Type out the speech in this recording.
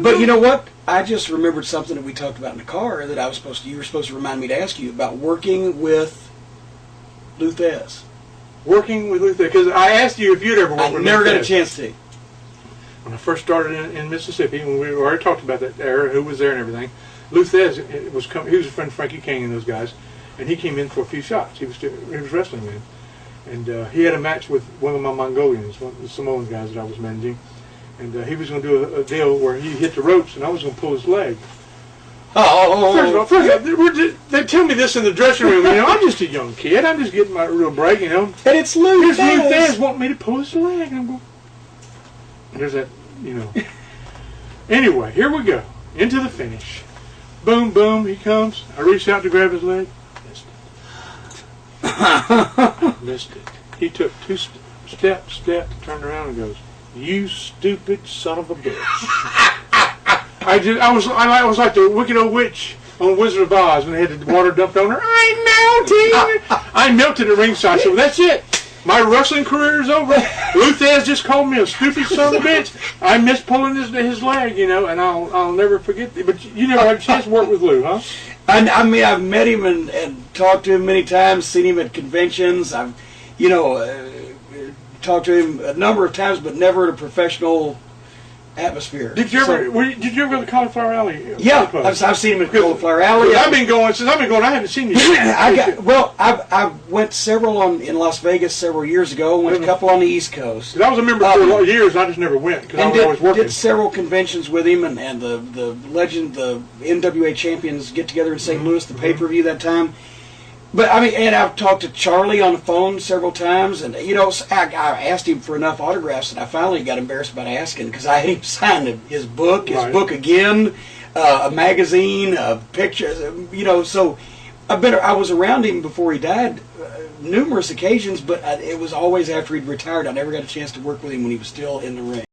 But you know what? I just remembered something that we talked about in the car that you were supposed to remind me to ask you about working with thez. Working with thez, because I asked you if you'd ever worked with I never got a thez. chance to. When I first started in Mississippi, when we already talked about that era, who was there and everything, thez he was a friend of Frankie King and those guys, and he came in for a few shots. He was wrestling then, and he had a match with one of my Mongolians, one of the Samoan guys that I was managing, and he was going to do a deal where he hit the ropes and I was going to pull his leg. First of all, they tell me this in the dressing room. You know, I'm just a young kid. I'm just getting my real break. You know, and it's Here's thez wanting me to pull his leg, and I'm going. There's that, you know. Anyway, here we go into the finish. Boom, boom. He comes. I reach out to grab his leg. Missed it. Missed it. He took two steps, turned around and goes, "You stupid son of a bitch." I was like the wicked old witch on Wizard of Oz when they had the water dumped on her. I'm melting. I melted at ringside. So that's it. My wrestling career is over. thez just called me a stupid son of a bitch. I missed pulling his leg, you know, and I'll never forget that. But you never had a chance to work with Lou, huh? I mean, I've met him and talked to him many times, seen him at conventions. I've, talked to him a number of times, but never in a professional atmosphere. Did you ever go to Cauliflower Alley? Yeah, I've seen him at Cauliflower Alley. I've been going since I've been going. I haven't seen you. I went several in Las Vegas several years ago. Went a couple on the East Coast. I was a member for a lot of years. I just never went because I was always working. Did several conventions with him, and the legend, the NWA champions get together in St. Louis, the pay-per-view that time. But I mean, and I've talked to Charlie on the phone several times, and I asked him for enough autographs, and I finally got embarrassed about asking because I had him sign his book again, a magazine, pictures, So I was around him before he died numerous occasions, but it was always after he'd retired. I never got a chance to work with him when he was still in the ring.